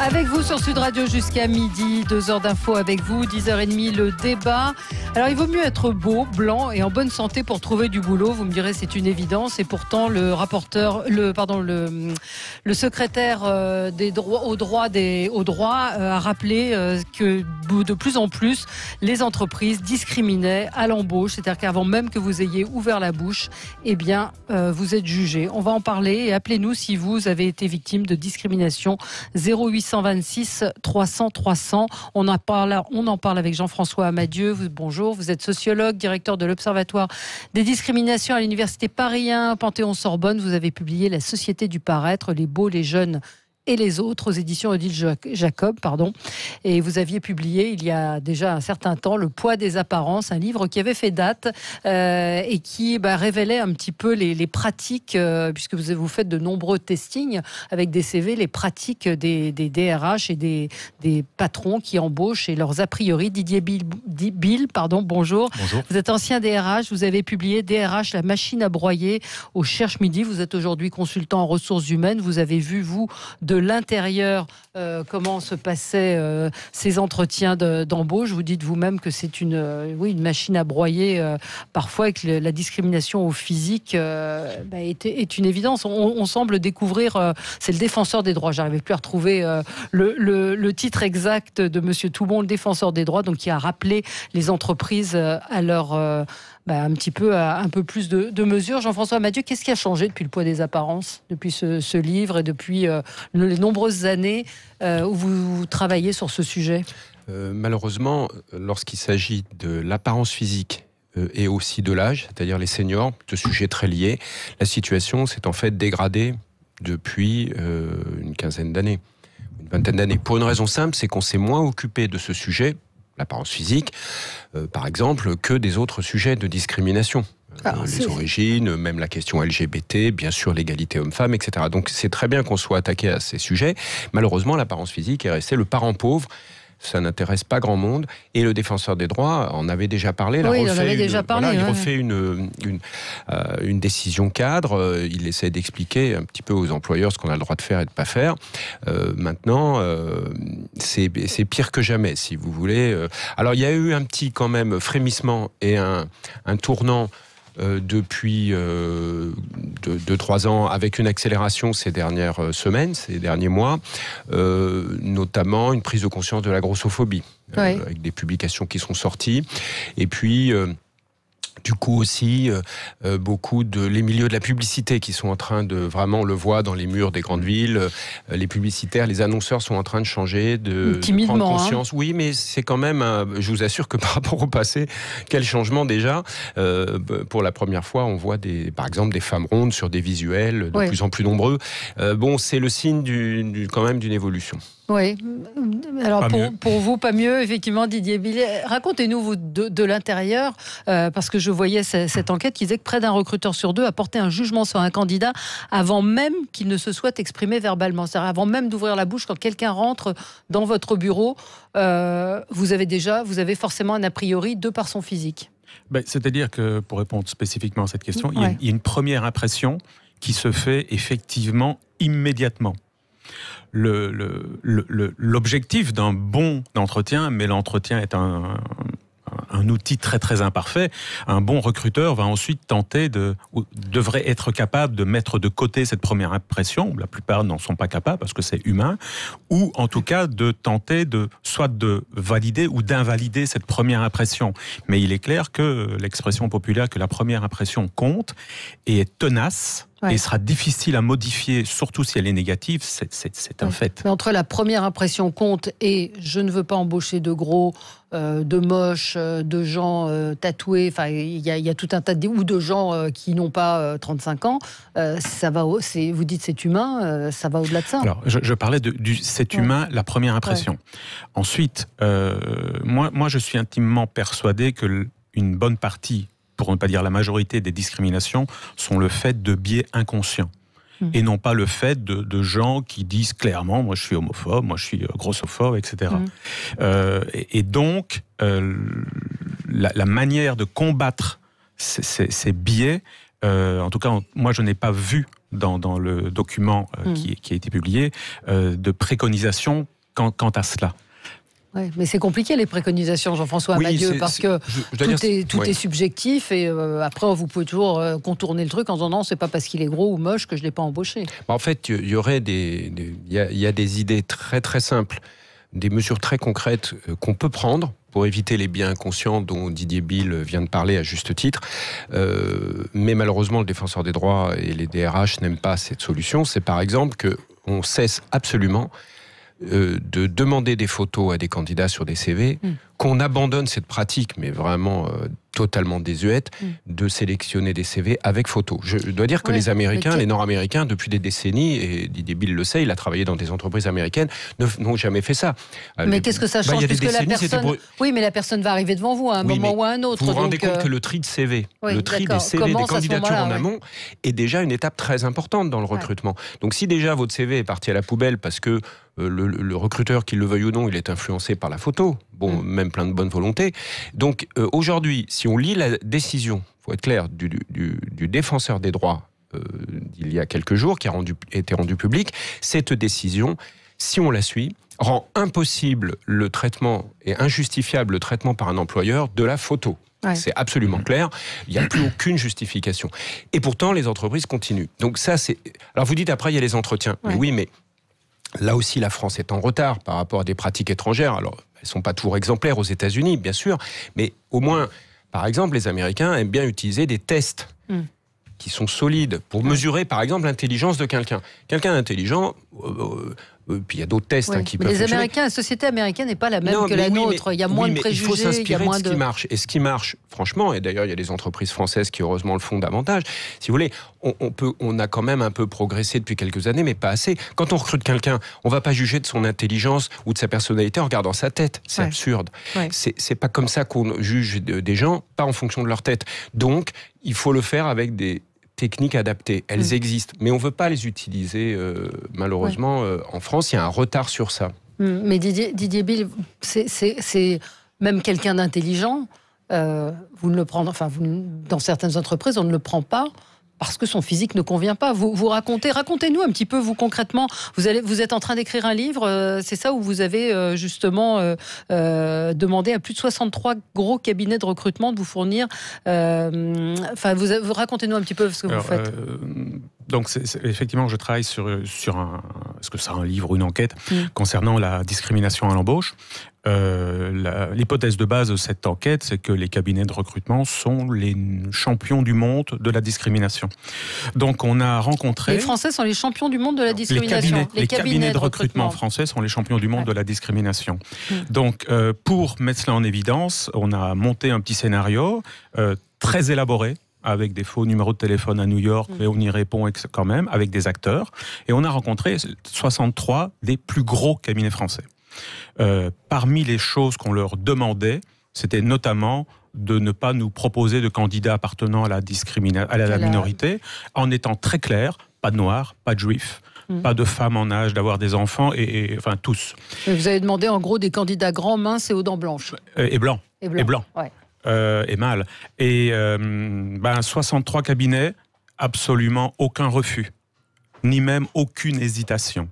Avec vous sur Sud Radio jusqu'à midi, 2 heures d'infos avec vous, 10h30 le débat. Alors il vaut mieux être beau, blanc et en bonne santé pour trouver du boulot. Vous me direz c'est une évidence et pourtant le secrétaire des droits au droit a rappelé que de plus en plus les entreprises discriminaient à l'embauche, c'est-à-dire qu'avant même que vous ayez ouvert la bouche, eh bien vous êtes jugé. On va en parler et appelez-nous si vous avez été victime de discrimination. 0826 300 300. On en parle avec Jean-François Amadieu. Bonjour, vous êtes sociologue, directeur de l'Observatoire des discriminations à l'Université Paris 1, Panthéon-Sorbonne. Vous avez publié La Société du paraître, les beaux, les jeunes et les autres aux éditions Odile Jacob, Et vous aviez publié il y a déjà un certain temps Le poids des apparences, un livre qui avait fait date et qui révélait un petit peu les pratiques, puisque vous faites de nombreux testings avec des CV, les pratiques des DRH et des patrons qui embauchent et leurs a priori. Didier Bill, bonjour. Bonjour. Vous êtes ancien DRH, vous avez publié DRH, la machine à broyer au Cherche Midi. Vous êtes aujourd'hui consultant en ressources humaines. Vous avez vu, vous, de l'intérieur, comment se passaient ces entretiens d'embauche. Vous dites vous-même que c'est une machine à broyer parfois, et que la discrimination au physique est une évidence. On semble découvrir, c'est le défenseur des droits. J'arrivais plus à retrouver le titre exact de Monsieur Toubon, le défenseur des droits, donc qui a rappelé les entreprises à leur un peu plus de mesures. Jean-François Amadieu, qu'est-ce qui a changé depuis Le poids des apparences, depuis ce livre et depuis les nombreuses années où vous travaillez sur ce sujet ? Malheureusement, lorsqu'il s'agit de l'apparence physique et aussi de l'âge, c'est-à-dire les seniors, deux sujets très liés, la situation s'est en fait dégradée depuis une quinzaine d'années, une vingtaine d'années. Pour une raison simple, c'est qu'on s'est moins occupé de ce sujet, l'apparence physique, par exemple, que des autres sujets de discrimination. Les origines, même la question LGBT, bien sûr l'égalité homme-femme, etc. Donc c'est très bien qu'on soit attaqué à ces sujets. Malheureusement, l'apparence physique est restée le parent pauvre. Ça n'intéresse pas grand monde. Et le défenseur des droits en avait déjà parlé. Il refait une décision cadre. Il essaie d'expliquer un petit peu aux employeurs ce qu'on a le droit de faire et de ne pas faire. Maintenant, c'est pire que jamais, si vous voulez. Alors, il y a eu un petit, quand même, frémissement et un tournant depuis 2-3 ans, avec une accélération ces dernières semaines, ces derniers mois, notamment une prise de conscience de la grossophobie, avec des publications qui sont sorties, et puis du coup aussi beaucoup les milieux de la publicité qui sont en train de, vraiment on le voit dans les murs des grandes villes, les publicitaires, les annonceurs sont en train de changer, de prendre conscience. Oui, mais c'est quand même, je vous assure que par rapport au passé, quel changement déjà. Pour la première fois, on voit par exemple des femmes rondes sur des visuels de plus en plus nombreux. C'est le signe quand même d'une évolution. Oui, alors pour vous, pas mieux, effectivement, Didier Billet. Racontez-nous, vous, de l'intérieur, parce que je voyais cette enquête qui disait que près d'un recruteur sur 2 a porté un jugement sur un candidat avant même qu'il ne se soit exprimé verbalement. C'est-à-dire avant même d'ouvrir la bouche, quand quelqu'un rentre dans votre bureau, vous avez forcément un a priori de par son physique. C'est-à-dire que, pour répondre spécifiquement à cette question, il y a une première impression qui se fait effectivement immédiatement. L'objectif d'un bon entretien, mais l'entretien est un outil très très imparfait, un bon recruteur va ensuite devrait être capable de mettre de côté cette première impression, la plupart n'en sont pas capables parce que c'est humain, ou en tout cas de tenter soit de valider ou d'invalider cette première impression. Mais il est clair que l'expression populaire que la première impression compte et est tenace, et sera difficile à modifier, surtout si elle est négative, c'est un fait. Mais entre la première impression compte et je ne veux pas embaucher de gros, de moches, de gens tatoués, il y a tout un tas ou de gens qui n'ont pas 35 ans, vous dites c'est humain, ça va au-delà de ça. Alors, je parlais c'est humain, la première impression. Ensuite, moi je suis intimement persuadé que une bonne partie, pour ne pas dire la majorité des discriminations, sont le fait de biais inconscients. Et non pas le fait de gens qui disent clairement « moi je suis homophobe, moi je suis grossophobe », etc. Et donc, la manière de combattre ces biais, en tout cas, moi je n'ai pas vu dans le document qui a été publié de préconisations quant à cela. Ouais, mais c'est compliqué les préconisations, Jean-François Amadieu, parce que tout est subjectif et après vous pouvez toujours contourner le truc en disant non, c'est pas parce qu'il est gros ou moche que je l'ai pas embauché. En fait, il y aurait il y a des idées très très simples, des mesures très concrètes qu'on peut prendre pour éviter les biais inconscients dont Didier Bill vient de parler à juste titre. Mais malheureusement, le défenseur des droits et les DRH n'aiment pas cette solution. C'est par exemple qu'on cesse absolument de demander des photos à des candidats sur des CV, qu'on abandonne cette pratique, mais vraiment totalement désuète, de sélectionner des CV avec photos. Je dois dire que les Américains, les Nord-Américains, depuis des décennies, et Didier Bill le sait, il a travaillé dans des entreprises américaines, n'ont jamais fait ça. Mais qu'est-ce que ça change puisque la personne... Oui, mais la personne va arriver devant vous à un moment ou à un autre. Vous vous rendez compte que le tri de CV, le tri des CV, des candidatures en amont, est déjà une étape très importante dans le recrutement. Donc si déjà votre CV est parti à la poubelle parce que le recruteur, qu'il le veuille ou non, il est influencé par la photo, même plein de bonne volonté. Donc aujourd'hui, si on lit la décision, il faut être clair, du défenseur des droits d'il y a quelques jours, qui a été rendue publique, cette décision, si on la suit, rend impossible le traitement et injustifiable le traitement par un employeur de la photo. Ouais. C'est absolument clair, il n'y a plus aucune justification. Et pourtant, les entreprises continuent. Donc ça, c'est... Alors vous dites après, il y a les entretiens. Ouais. Mais oui, mais là aussi, la France est en retard par rapport à des pratiques étrangères. Alors, elles ne sont pas toujours exemplaires aux États-Unis, bien sûr, mais au moins, par exemple, les Américains aiment bien utiliser des tests qui sont solides pour mesurer, par exemple, l'intelligence de quelqu'un. Quelqu'un intelligent... puis il y a d'autres tests qui peuvent fonctionner. Les Américains, la société américaine n'est pas la même que la nôtre. Il y a moins de préjugés. Il faut s'inspirer de ce qui marche. Et ce qui marche, franchement, et d'ailleurs il y a des entreprises françaises qui heureusement le font davantage, si vous voulez, on a quand même un peu progressé depuis quelques années, mais pas assez. Quand on recrute quelqu'un, on ne va pas juger de son intelligence ou de sa personnalité en regardant sa tête. C'est absurde. Ouais. C'est pas comme ça qu'on juge des gens, pas en fonction de leur tête. Donc, il faut le faire avec des techniques adaptées. Elles existent, mais on ne veut pas les utiliser, malheureusement. En France, il y a un retard sur ça. Mais Didier Bill, c'est même quelqu'un d'intelligent. Vous ne le prenez, dans certaines entreprises, on ne le prend pas parce que son physique ne convient pas. Vous racontez-nous un petit peu, vous concrètement. Vous êtes en train d'écrire un livre, c'est ça, où vous avez justement demandé à plus de 63 gros cabinets de recrutement de vous fournir. Racontez-nous un petit peu ce que vous faites. Donc, effectivement, je travaille sur un... Est-ce que c'est un livre ou une enquête concernant la discrimination à l'embauche. L'hypothèse de base de cette enquête, c'est que les cabinets de recrutement sont les champions du monde de la discrimination. Donc, on a rencontré... Les Français sont les champions du monde de la discrimination. Les cabinets de recrutement français sont les champions du monde de la discrimination. Donc, pour mettre cela en évidence, on a monté un petit scénario très élaboré, avec des faux numéros de téléphone à New York, mais on y répond quand même, avec des acteurs. Et on a rencontré 63 des plus gros cabinets français. Parmi les choses qu'on leur demandait, c'était notamment de ne pas nous proposer de candidats appartenant à la minorité, en étant très clair, pas de noirs, pas de juifs, pas de femmes en âge d'avoir des enfants, et enfin tous. Et vous avez demandé en gros des candidats grands, minces et aux dents blanches. Et blancs. Ouais. Et mâles. Et 63 cabinets, absolument aucun refus, ni même aucune hésitation.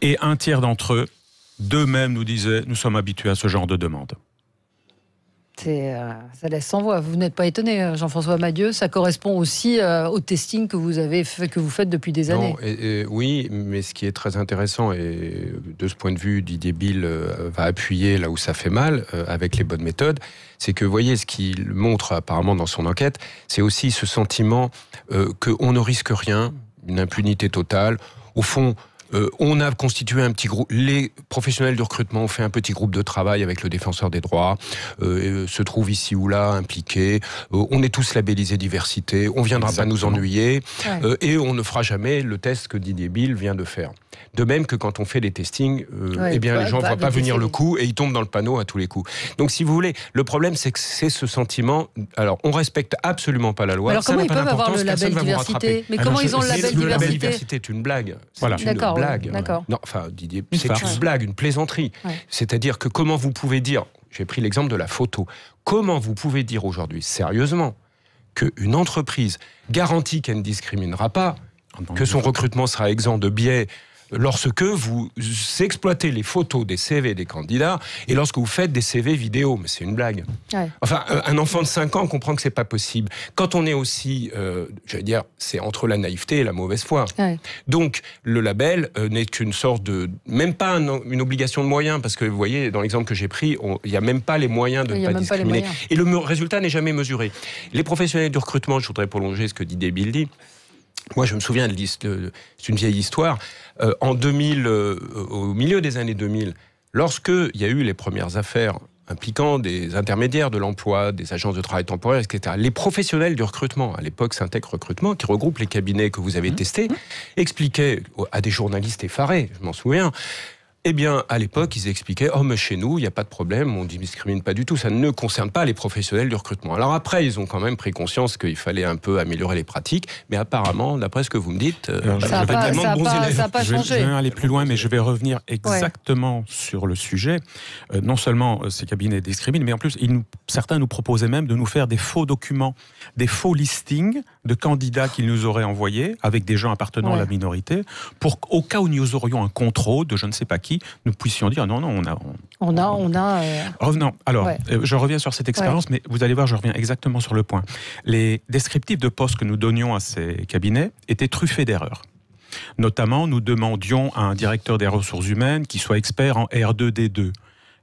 Et un tiers d'entre eux, d'eux-mêmes nous disaient, nous sommes habitués à ce genre de demande. Ça laisse sans voix. Vous n'êtes pas étonné, Jean-François Amadieu. Ça correspond aussi au testing que vous faites depuis des années. Oui, mais ce qui est très intéressant, et de ce point de vue, Didier Bill va appuyer là où ça fait mal, avec les bonnes méthodes, c'est que, vous voyez, ce qu'il montre apparemment dans son enquête, c'est aussi ce sentiment qu'on ne risque rien, une impunité totale. Au fond, on a constitué un petit groupe, les professionnels du recrutement ont fait un petit groupe de travail avec le défenseur des droits, se trouvent ici ou là impliqués, on est tous labellisés diversité, on ne viendra pas nous ennuyer, et on ne fera jamais le test que Didier Bill vient de faire. De même que quand on fait des testings, les gens ne voient pas venir le coup et ils tombent dans le panneau à tous les coups. Donc si vous voulez, le problème c'est que c'est ce sentiment, alors on respecte absolument pas la loi. Alors comment ils peuvent avoir le label diversité ? Mais comment ils ont le label diversité ? Le label diversité est une blague. Voilà. C'est une blague. Non, enfin Didier, c'est une blague, une plaisanterie. C'est-à-dire que comment vous pouvez dire, j'ai pris l'exemple de la photo, comment vous pouvez dire aujourd'hui, sérieusement, qu'une entreprise garantit qu'elle ne discriminera pas, que son recrutement sera exempt de biais lorsque vous exploitez les photos des CV des candidats et lorsque vous faites des CV vidéo. Mais c'est une blague. Ouais. Enfin, un enfant de 5 ans comprend que c'est pas possible. Quand on est aussi, j'allais dire, c'est entre la naïveté et la mauvaise foi. Ouais. Donc, le label n'est qu'une sorte de... Même pas une obligation de moyens, parce que vous voyez, dans l'exemple que j'ai pris, il n'y a même pas les moyens de ne pas discriminer. Et le résultat n'est jamais mesuré. Les professionnels du recrutement, je voudrais prolonger ce que dit Bill dit. Moi, je me souviens, c'est une vieille histoire, en 2000, au milieu des années 2000, lorsqu'il y a eu les premières affaires impliquant des intermédiaires de l'emploi, des agences de travail temporaire, etc., les professionnels du recrutement, à l'époque Syntec Recrutement, qui regroupe les cabinets que vous avez testés, expliquaient à des journalistes effarés, je m'en souviens, eh bien, à l'époque, ils expliquaient « Oh, mais chez nous, il n'y a pas de problème, on ne discrimine pas du tout, ça ne concerne pas les professionnels du recrutement. » Alors après, ils ont quand même pris conscience qu'il fallait un peu améliorer les pratiques, mais apparemment, d'après ce que vous me dites, ça n'a pas changé. Je vais aller plus loin, mais je vais revenir exactement sur le sujet. Non seulement ces cabinets discriminent, mais en plus, certains nous proposaient même de nous faire des faux documents, des faux listings de candidats qu'ils nous auraient envoyés, avec des gens appartenant à la minorité, pour au cas où nous aurions un contrôle de je ne sais pas qui, nous puissions dire non, on a. Revenons. Alors, je reviens sur cette expérience, mais vous allez voir, je reviens exactement sur le point. Les descriptifs de postes que nous donnions à ces cabinets étaient truffés d'erreurs. Notamment, nous demandions à un directeur des ressources humaines qui soit expert en R2D2.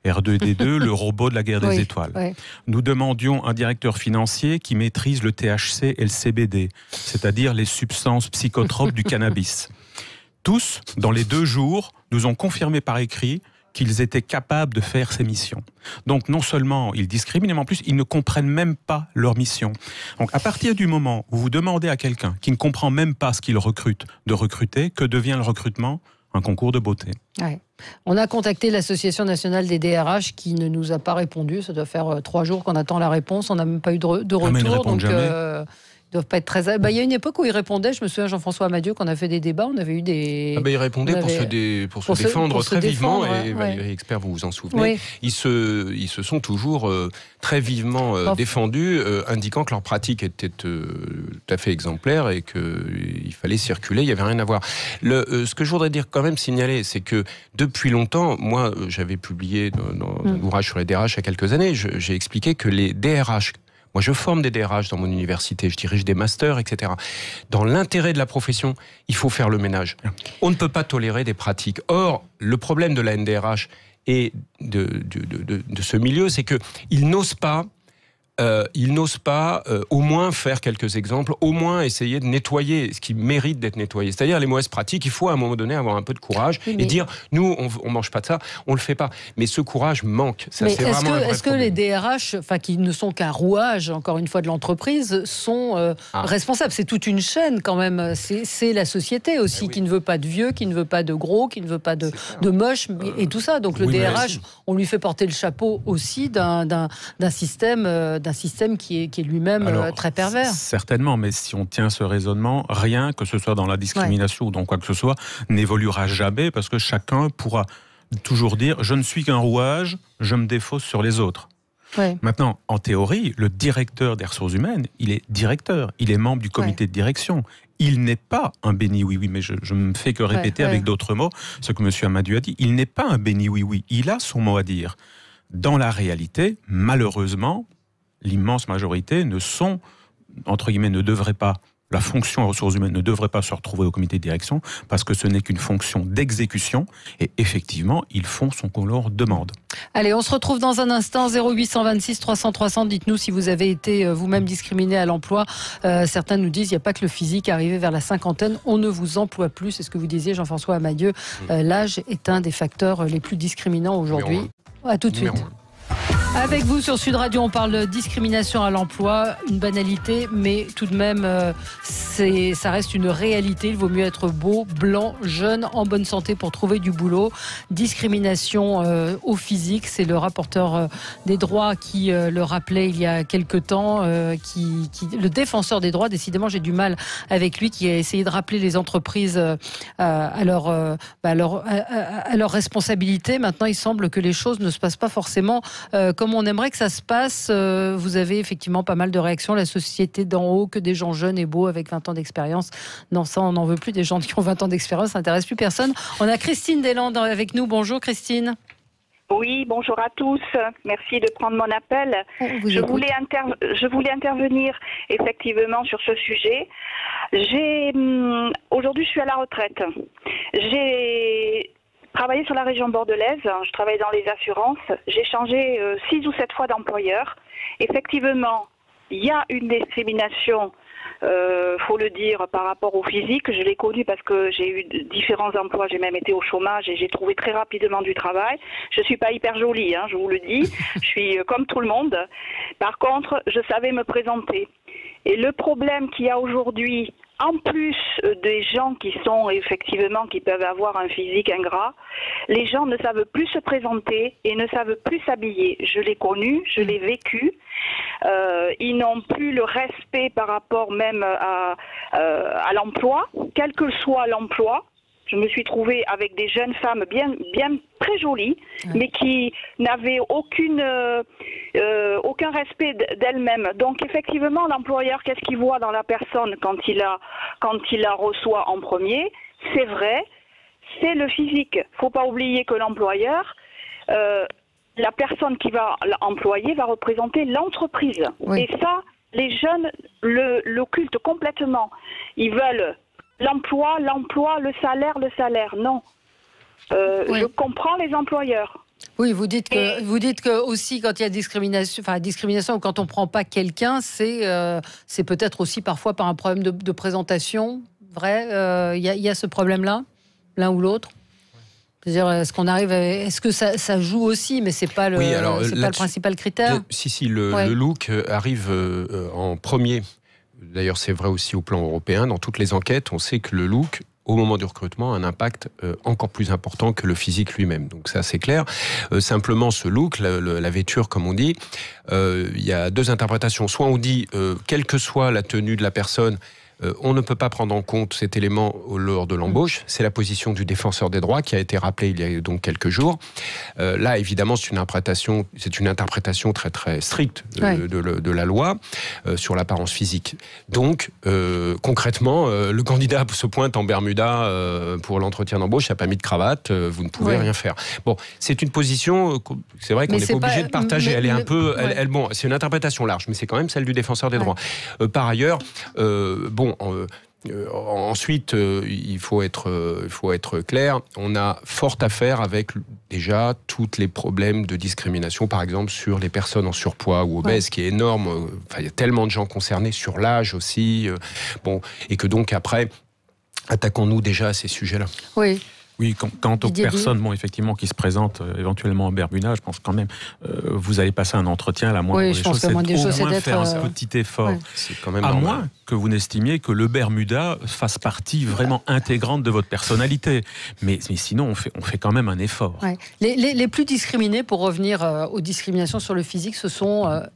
R2D2, le robot de la guerre des étoiles. Oui. Nous demandions un directeur financier qui maîtrise le THC et le CBD, c'est-à-dire les substances psychotropes du cannabis. Tous, dans les 2 jours, nous ont confirmé par écrit qu'ils étaient capables de faire ces missions. Donc non seulement ils discriminent, mais en plus ils ne comprennent même pas leur mission. Donc à partir du moment où vous demandez à quelqu'un qui ne comprend même pas ce qu'il recrute de recruter, que devient le recrutement ? Un concours de beauté. Ouais. On a contacté l'Association nationale des DRH qui ne nous a pas répondu. Ça doit faire 3 jours qu'on attend la réponse. On n'a même pas eu de retour. Mais ils ne répondent jamais. Ils doivent pas être très... il y a une époque où ils répondaient, je me souviens Jean-François Amadieu, qu'on a fait des débats, on avait eu des... ils répondaient pour se défendre très vivement, et Valérie Expert, vous vous en souvenez, ils se sont toujours très vivement défendus, indiquant que leur pratique était tout à fait exemplaire et qu'il fallait circuler, il n'y avait rien à voir. Ce que je voudrais dire quand même, signaler, c'est que depuis longtemps, moi j'avais publié dans un ouvrage sur les DRH il y a quelques années, j'ai expliqué que les DRH... Moi, je forme des DRH dans mon université, je dirige des masters, etc. Dans l'intérêt de la profession, il faut faire le ménage. On ne peut pas tolérer des pratiques. Or, le problème de la NDRH et de ce milieu, c'est qu'ils n'osent pas... au moins faire quelques exemples, au moins essayer de nettoyer ce qui mérite d'être nettoyé. C'est-à-dire les mauvaises pratiques, il faut à un moment donné avoir un peu de courage et dire, nous, on mange pas de ça, on le fait pas. Mais ce courage manque. Ça, mais est-ce que les DRH, qui ne sont qu'un rouage, encore une fois, de l'entreprise, sont responsables ? C'est toute une chaîne quand même. C'est la société aussi qui ne veut pas de vieux, qui ne veut pas de gros, qui ne veut pas de moches et tout ça. Donc le DRH, on lui fait porter le chapeau aussi d'un système qui est lui-même très pervers. Certainement, mais si on tient ce raisonnement, rien, que ce soit dans la discrimination ou dans quoi que ce soit, n'évoluera jamais parce que chacun pourra toujours dire « je ne suis qu'un rouage, je me défausse sur les autres ». Maintenant, en théorie, le directeur des ressources humaines, il est directeur, il est membre du comité de direction. Il n'est pas un béni oui-oui, mais je me fais que répéter avec d'autres mots ce que M. Amadieu a dit. Il n'est pas un béni oui-oui, il a son mot à dire. Dans la réalité, malheureusement, l'immense majorité ne devraient pas, la fonction ressources humaines ne devrait pas se retrouver au comité de direction parce que ce n'est qu'une fonction d'exécution et effectivement, ils font ce qu'on leur demande. Allez, on se retrouve dans un instant, 0826 300 300. Dites-nous si vous avez été vous-même discriminé à l'emploi. Certains nous disent, il n'y a pas que le physique, arrivé vers la cinquantaine, on ne vous emploie plus. C'est ce que vous disiez, Jean-François Amadieu. L'âge est un des facteurs les plus discriminants aujourd'hui. À tout de suite. Avec vous sur Sud Radio, on parle de discrimination à l'emploi, une banalité, mais tout de même, ça reste une réalité. Il vaut mieux être beau, blanc, jeune, en bonne santé pour trouver du boulot. Discrimination au physique, c'est le rapporteur des droits qui le rappelait il y a quelque temps, le défenseur des droits, décidément j'ai du mal avec lui, qui a essayé de rappeler les entreprises à leur responsabilité. Maintenant, il semble que les choses ne se passent pas forcément comme comme on aimerait que ça se passe. Vous avez effectivement pas mal de réactions. La société d'en haut, que des gens jeunes et beaux avec 20 ans d'expérience. Non, ça, on n'en veut plus. Des gens qui ont 20 ans d'expérience, ça n'intéresse plus personne. On a Christine Deslandes avec nous. Bonjour Christine. Oui, bonjour à tous. Merci de prendre mon appel. Je voulais intervenir effectivement sur ce sujet. Aujourd'hui, je suis à la retraite. J'ai travaillé sur la région bordelaise. Je travaille dans les assurances. J'ai changé 6 ou 7 fois d'employeur. Effectivement, il y a une discrimination. Faut le dire, par rapport au physique. Je l'ai connu parce que j'ai eu différents emplois, j'ai même été au chômage et j'ai trouvé très rapidement du travail. Je suis pas hyper jolie, je vous le dis, je suis comme tout le monde. Par contre, je savais me présenter. Et le problème qu'il y a aujourd'hui, en plus des gens qui peuvent avoir un physique ingrat, les gens ne savent plus se présenter et ne savent plus s'habiller. Je l'ai connu, je l'ai vécu. Ils n'ont plus le respect par rapport même à l'emploi, quel que soit l'emploi. Je me suis trouvée avec des jeunes femmes bien très jolies, mais qui n'avaient aucun respect d'elles-mêmes. Donc effectivement, l'employeur, qu'est-ce qu'il voit dans la personne quand il la reçoit en premier? C'est vrai, c'est le physique. Faut pas oublier que l'employeur, la personne qui va l'employer va représenter l'entreprise. Oui. Et ça, les jeunes l'occultent complètement. Ils veulent l'emploi, le salaire. Non. Oui. Je comprends les employeurs. Oui, vous dites que aussi quand il y a discrimination ou quand on prend pas quelqu'un, c'est peut-être aussi parfois par un problème de présentation. Vrai, il y a ce problème-là, l'un ou l'autre. C'est-à-dire, est-ce que ça joue aussi, mais c'est pas le principal critère. Si, le look arrive en premier. D'ailleurs, c'est vrai aussi au plan européen. Dans toutes les enquêtes, on sait que le look, au moment du recrutement, a un impact encore plus important que le physique lui-même. Donc ça, c'est clair. Simplement, ce look, la vêture, comme on dit, il y a 2 interprétations. Soit on dit, quelle que soit la tenue de la personne, on ne peut pas prendre en compte cet élément lors de l'embauche. C'est la position du défenseur des droits qui a été rappelée il y a donc quelques jours. Là, évidemment, c'est une interprétation très très stricte de la loi sur l'apparence physique. Donc, concrètement, le candidat se pointe en Bermuda pour l'entretien d'embauche, il n'a pas mis de cravate, vous ne pouvez rien faire. Bon, c'est une position, c'est vrai qu'on n'est pas obligé de partager. Elle est un peu, bon, c'est une interprétation large, mais c'est quand même celle du défenseur des droits. Par ailleurs, ensuite, il faut être clair. On a fort à faire avec déjà tous les problèmes de discrimination, par exemple sur les personnes en surpoids ou obèses, qui est énorme. Il y a tellement de gens concernés sur l'âge aussi. Et que donc après, attaquons-nous déjà à ces sujets-là. Oui. Oui, quant aux personnes effectivement, qui se présentent éventuellement en Bermuda, je pense quand même vous allez passer un entretien. La moindre des choses, c'est au moins faire un petit effort. C'est quand même normal. Moins que vous n'estimiez que le Bermuda fasse partie vraiment intégrante de votre personnalité. Mais sinon, on fait quand même un effort. Ouais. Les plus discriminés, pour revenir aux discriminations sur le physique,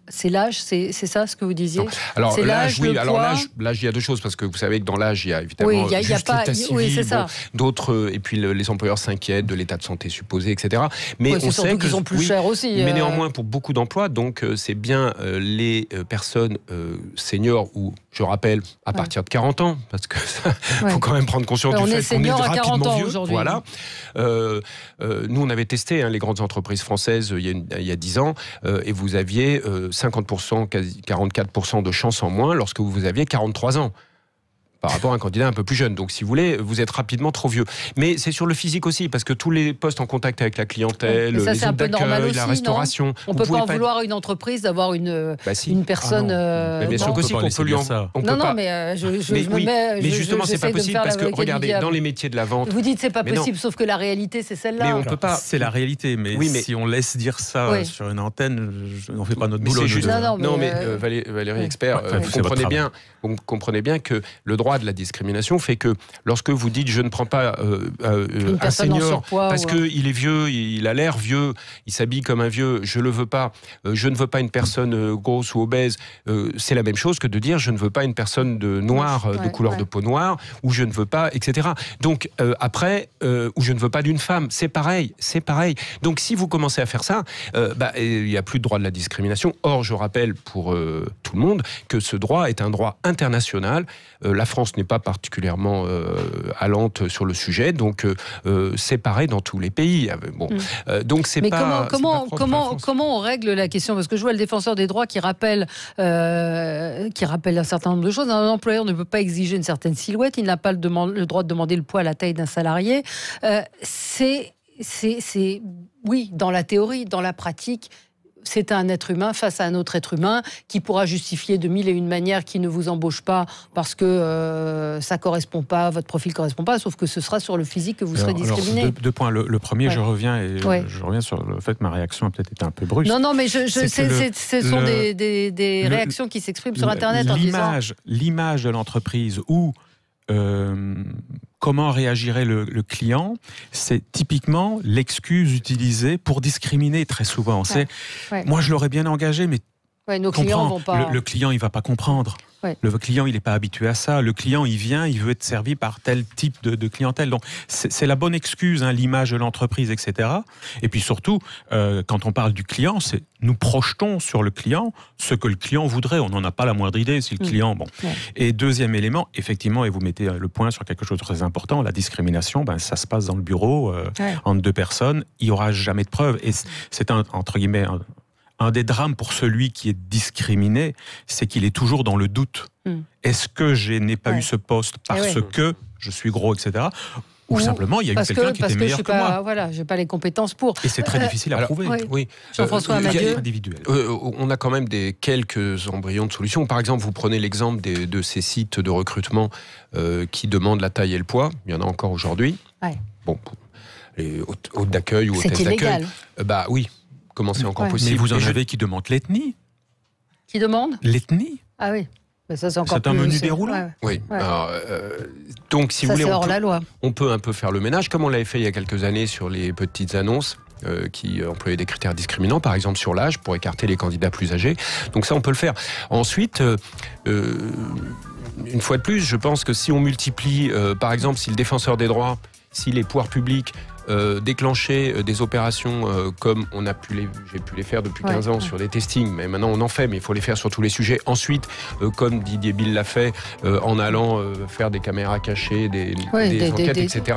c'est l'âge, c'est ça ce que vous disiez? Alors l'âge, oui. Alors l'âge, il y a 2 choses, parce que vous savez que dans l'âge, il y a évidemment l'état civil, d'autres, et puis les employeurs s'inquiètent de l'état de santé supposé, etc. Mais on sait qu'ils sont plus chers aussi. Mais néanmoins, pour beaucoup d'emplois, donc c'est bien les personnes seniors ou, je rappelle, à partir de 40 ans, parce que faut quand même prendre conscience du fait qu'on est rapidement vieux. Voilà. Nous, on avait testé les grandes entreprises françaises il y a 10 ans, et vous aviez 50%, quasi 44% de chances en moins lorsque vous aviez 43 ans. Par rapport à un candidat un peu plus jeune. Donc, si vous voulez, vous êtes rapidement trop vieux. Mais c'est sur le physique aussi, parce que tous les postes en contact avec la clientèle, les zones d'accueil, la restauration... On ne peut pas en vouloir à une entreprise d'avoir une personne... bien sûr qu'aussi, qu'on peut lui en... Mais justement, c'est pas possible, parce que, regardez, dans les métiers de la vente... Vous dites c'est pas possible, sauf que la réalité, c'est celle-là. Mais on peut pas... C'est la réalité, mais si on laisse dire ça sur une antenne, on ne fait pas notre boulot. Non, mais Valérie Expert, vous comprenez bien que le droit droit de la discrimination fait que lorsque vous dites je ne prends pas un senior parce qu'il est vieux, il a l'air vieux, il s'habille comme un vieux, je le veux pas, je ne veux pas une personne grosse ou obèse, c'est la même chose que de dire je ne veux pas une personne de noire, de couleur de peau noire, ou je ne veux pas, etc. Donc après, ou je ne veux pas d'une femme, c'est pareil. Donc si vous commencez à faire ça, il n'y a plus de droit de la discrimination. Or, je rappelle pour tout le monde que ce droit est un droit international. La France n'est pas particulièrement allante sur le sujet, donc c'est pareil dans tous les pays. Bon, donc c'est pas. Comment on règle la question? Parce que je vois le défenseur des droits qui rappelle un certain nombre de choses. Un employeur ne peut pas exiger une certaine silhouette, il n'a pas le droit de demander le poids à la taille d'un salarié. Oui, dans la théorie, dans la pratique, c'est un être humain face à un autre être humain qui pourra justifier de mille et une manières qui ne vous embauche pas parce que ça correspond pas, votre profil correspond pas, sauf que ce sera sur le physique que vous serez discriminé. Alors, deux points. Le premier, je reviens sur le fait que ma réaction a peut-être été un peu brusque. Non, mais ce sont des réactions qui s'expriment sur Internet en disant... L'image de l'entreprise où comment réagirait le client, c'est typiquement l'excuse utilisée pour discriminer très souvent. Moi, je l'aurais bien engagé, mais nos clients vont pas... le client, il va pas comprendre. Le client, il n'est pas habitué à ça. Le client, il vient, il veut être servi par tel type de clientèle. Donc, c'est la bonne excuse, l'image de l'entreprise, etc. Et puis surtout, quand on parle du client, nous projetons sur le client ce que le client voudrait. On n'en a pas la moindre idée si le client... Et deuxième élément, effectivement, et vous mettez le point sur quelque chose de très important, la discrimination, ça se passe dans le bureau, entre deux personnes. Il n'y aura jamais de preuve. Et c'est entre guillemets... Un des drames pour celui qui est discriminé, c'est qu'il est toujours dans le doute. Est-ce que je n'ai pas eu ce poste parce que je suis gros, etc. Ou simplement, il y a eu quelqu'un qui était meilleur que moi. Voilà, je n'ai pas les compétences pour. Et c'est très difficile à prouver. Oui. Jean-François Amadieu. On a quand même quelques embryons de solutions. Par exemple, vous prenez l'exemple de ces sites de recrutement qui demandent la taille et le poids. Il y en a encore aujourd'hui. Bon, les hôtes d'accueil ou hôtesses d'accueil. Oui. Comment c'est encore possible? Mais vous en avez qui demandent l'ethnie. Qui demande? L'ethnie. Ah oui. Mais ça, c'est un menu déroulant. Oui. Alors, donc, si vous voulez, on peut un peu faire le ménage, comme on l'avait fait il y a quelques années sur les petites annonces qui employaient des critères discriminants, par exemple sur l'âge, pour écarter les candidats plus âgés. Donc ça, on peut le faire. Ensuite, une fois de plus, je pense que si on multiplie, par exemple, si le défenseur des droits, si les pouvoirs publics déclencher des opérations comme j'ai pu les faire depuis 15 ans sur des testings, mais maintenant on en fait, mais il faut les faire sur tous les sujets. Ensuite, comme Didier Bill l'a fait, en allant faire des caméras cachées, des enquêtes, etc.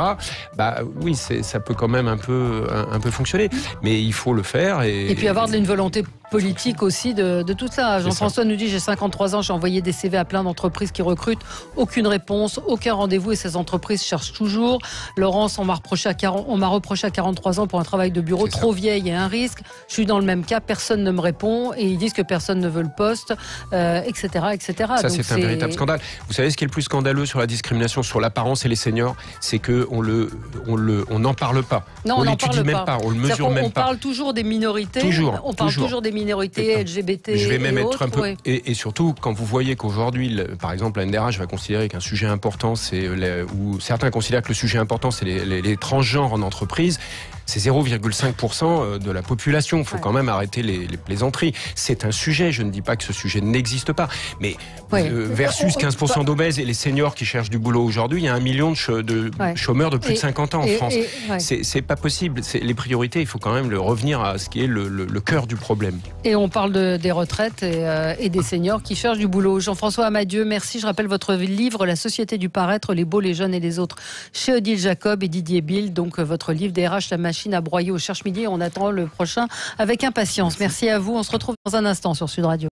Oui, ça peut quand même un peu fonctionner, mais il faut le faire. Et puis avoir une volonté politique aussi de tout ça. Jean-François nous dit, j'ai 53 ans, j'ai envoyé des CV à plein d'entreprises qui recrutent, aucune réponse, aucun rendez-vous et ces entreprises cherchent toujours. Laurence, on m'a reproché à 43 ans pour un travail de bureau trop vieille et un risque. Je suis dans le même cas, personne ne me répond et ils disent que personne ne veut le poste, etc. Ça, donc c'est un véritable scandale. Vous savez ce qui est le plus scandaleux sur la discrimination, sur l'apparence et les seniors, c'est qu'on n'en parle pas. Non, on l'étudie même pas, on le mesure même pas. On parle toujours des minorités. On parle toujours des minorités LGBT. Je vais même être un peu. Et surtout, quand vous voyez qu'aujourd'hui, par exemple, la NDRH va considérer qu'un sujet important, ou certains considèrent que le sujet important, c'est les transgenres en entreprise. C'est 0,5% de la population. Il faut quand même arrêter les plaisanteries. C'est un sujet. Je ne dis pas que ce sujet n'existe pas. Mais versus 15% d'obèses et les seniors qui cherchent du boulot aujourd'hui, il y a 1 million de chômeurs de plus de 50 ans en France. C'est pas possible. Les priorités, il faut quand même revenir à ce qui est le cœur du problème. Et on parle des retraites et des seniors qui cherchent du boulot. Jean-François Amadieu, merci. Je rappelle votre livre, La Société du paraître, les beaux, les jeunes et les autres, chez Odile Jacob et Didier Bill. Donc votre livre DRH, la machine à broyer au Cherche Midi. On attend le prochain avec impatience. Merci à vous. On se retrouve dans un instant sur Sud Radio.